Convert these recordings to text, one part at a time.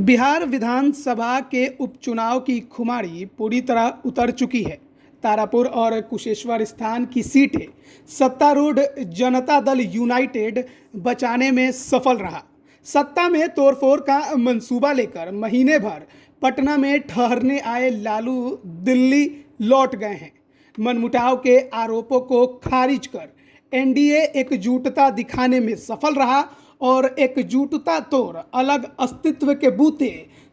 बिहार विधानसभा के उपचुनाव की खुमारी पूरी तरह उतर चुकी है। तारापुर और कुशेश्वर स्थान की सीटें सत्तारूढ़ जनता दल यूनाइटेड बचाने में सफल रहा। सत्ता में तोड़फोड़ का मंसूबा लेकर महीने भर पटना में ठहरने आए लालू दिल्ली लौट गए हैं। मनमुटाव के आरोपों को खारिज कर एनडीए एकजुटता दिखाने में सफल रहा और एकजुटता तोड़ अलग अस्तित्व के बूते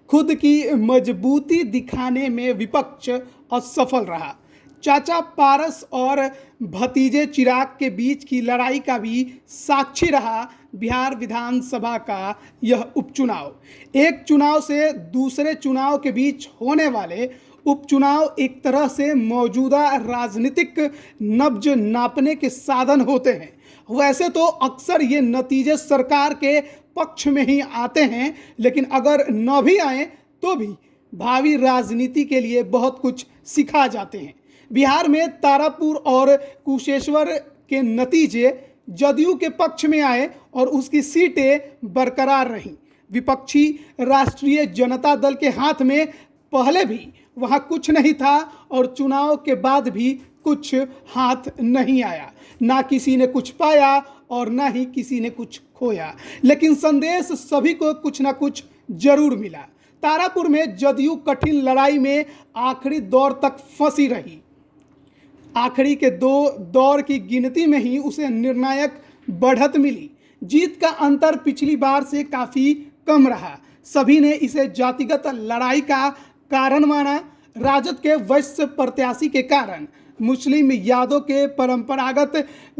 खुद की मजबूती दिखाने में विपक्ष असफल रहा। चाचा पारस और भतीजे चिराग के बीच की लड़ाई का भी साक्षी रहा बिहार विधानसभा का यह उपचुनाव। एक चुनाव से दूसरे चुनाव के बीच होने वाले उपचुनाव एक तरह से मौजूदा राजनीतिक नब्ज नापने के साधन होते हैं। वैसे तो अक्सर ये नतीजे सरकार के पक्ष में ही आते हैं, लेकिन अगर न भी आए तो भी भावी राजनीति के लिए बहुत कुछ सिखा जाते हैं। बिहार में तारापुर और कुशेश्वर के नतीजे जदयू के पक्ष में आए और उसकी सीटें बरकरार रहीं। विपक्षी राष्ट्रीय जनता दल के हाथ में पहले भी वहाँ कुछ नहीं था और चुनाव के बाद भी कुछ हाथ नहीं आया। ना किसी ने कुछ पाया और ना ही किसी ने कुछ खोया, लेकिन संदेश सभी को कुछ ना कुछ जरूर मिला। तारापुर में जदयू कठिन लड़ाई में आखिरी दौर तक फंसी रही। आखिरी के 2 दौर की गिनती में ही उसे निर्णायक बढ़त मिली। जीत का अंतर पिछली बार से काफ़ी कम रहा। सभी ने इसे जातिगत लड़ाई का कारण माना। राजद के वैश्य प्रत्याशी के कारण मुस्लिम यादव के परंपरागत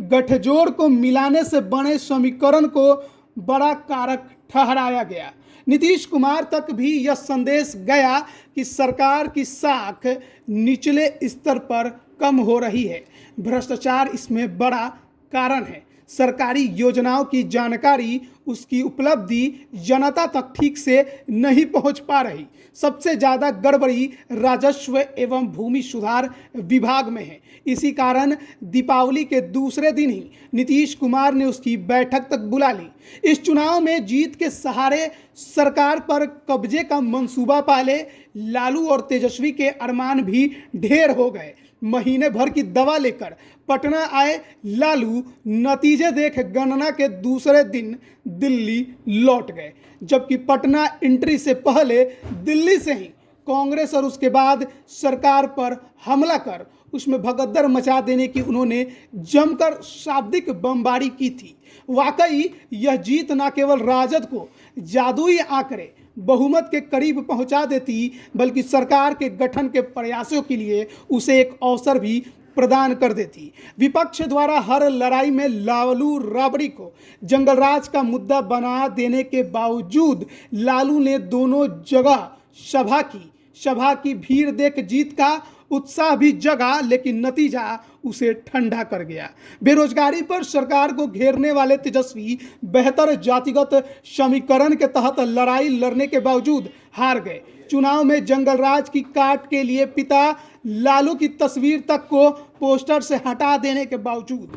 गठजोड़ को मिलाने से बने समीकरण को बड़ा कारक ठहराया गया। नीतीश कुमार तक भी यह संदेश गया कि सरकार की साख निचले स्तर पर कम हो रही है। भ्रष्टाचार इसमें बड़ा कारण है। सरकारी योजनाओं की जानकारी, उसकी उपलब्धि जनता तक ठीक से नहीं पहुंच पा रही। सबसे ज़्यादा गड़बड़ी राजस्व एवं भूमि सुधार विभाग में है। इसी कारण दीपावली के दूसरे दिन ही नीतीश कुमार ने उसकी बैठक तक बुला ली। इस चुनाव में जीत के सहारे सरकार पर कब्जे का मंसूबा पाले लालू और तेजस्वी के अरमान भी ढेर हो गए। महीने भर की दवा लेकर पटना आए लालू नतीजे देख गणना के दूसरे दिन दिल्ली लौट गए, जबकि पटना एंट्री से पहले दिल्ली से ही कांग्रेस और उसके बाद सरकार पर हमला कर उसमें भगदड़ मचा देने की उन्होंने जमकर शाब्दिक बमबारी की थी। वाकई यह जीत न केवल राजद को जादुई आंकड़े बहुमत के करीब पहुंचा देती, बल्कि सरकार के गठन के प्रयासों के लिए उसे एक अवसर भी प्रदान कर देती। विपक्ष द्वारा हर लड़ाई में लालू राबड़ी को जंगलराज का मुद्दा बना देने के बावजूद लालू ने दोनों जगह सभा की भीड़ देख जीत का उत्साह भी जगा, लेकिन नतीजा उसे ठंडा कर गया। बेरोजगारी पर सरकार को घेरने वाले तेजस्वी बेहतर जातिगत समीकरण के तहत लड़ाई लड़ने के बावजूद हार गए। चुनाव में जंगलराज की काट के लिए पिता लालू की तस्वीर तक को पोस्टर से हटा देने के बावजूद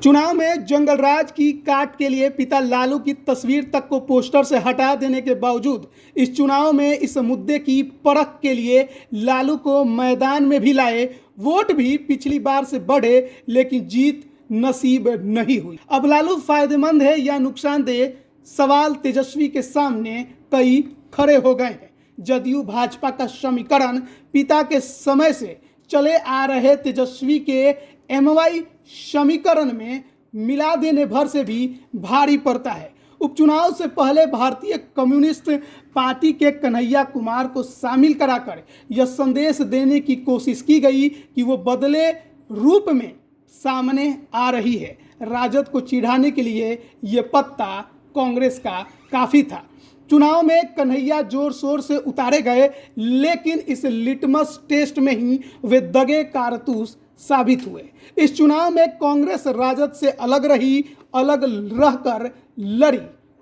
इस चुनाव में इस मुद्दे की परख के लिए लालू को मैदान में भी लाए। वोट भी पिछली बार से बढ़े, लेकिन जीत नसीब नहीं हुई। अब लालू फायदेमंद है या नुकसानदेह, सवाल तेजस्वी के सामने कई खड़े हो गए हैं। जदयू भाजपा का समीकरण पिता के समय से चले आ रहे तेजस्वी के एमवाई समीकरण में मिला देने भर से भी भारी पड़ता है। उपचुनाव से पहले भारतीय कम्युनिस्ट पार्टी के कन्हैया कुमार को शामिल कराकर यह संदेश देने की कोशिश की गई कि वो बदले रूप में सामने आ रही है। राजद को चिढ़ाने के लिए ये पत्ता कांग्रेस का काफ़ी था। चुनाव में कन्हैया जोर शोर से उतारे गए, लेकिन इस लिटमस टेस्ट में ही वे दगे कारतूस साबित हुए। इस चुनाव में कांग्रेस राजद से अलग रहकर लड़ी।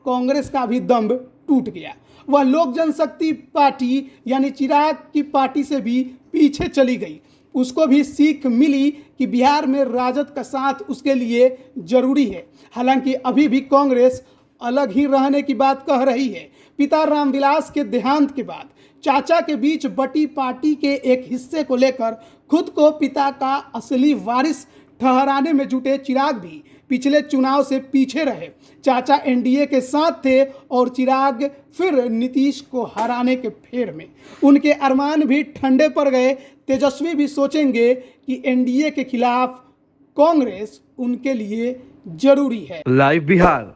कांग्रेस का भी दम टूट गया। वह लोक जनशक्ति पार्टी यानी चिराग की पार्टी से भी पीछे चली गई। उसको भी सीख मिली कि बिहार में राजद का साथ उसके लिए जरूरी है। हालांकि अभी भी कांग्रेस अलग ही रहने की बात कह रही है। पिता रामविलास के देहांत के बाद चाचा के बीच बटी पार्टी के एक हिस्से को लेकर खुद को पिता का असली वारिस ठहराने में जुटे चिराग भी पिछले चुनाव से पीछे रहे। चाचा एनडीए के साथ थे और चिराग फिर नीतीश को हराने के फेर में। उनके अरमान भी ठंडे पड़ गए। तेजस्वी भी सोचेंगे कि एनडीए के खिलाफ कांग्रेस उनके लिए जरूरी है। लाइव बिहार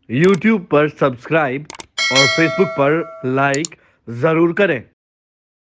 यूट्यूब पर सब्सक्राइब और फेसबुक पर लाइक जरूर करें।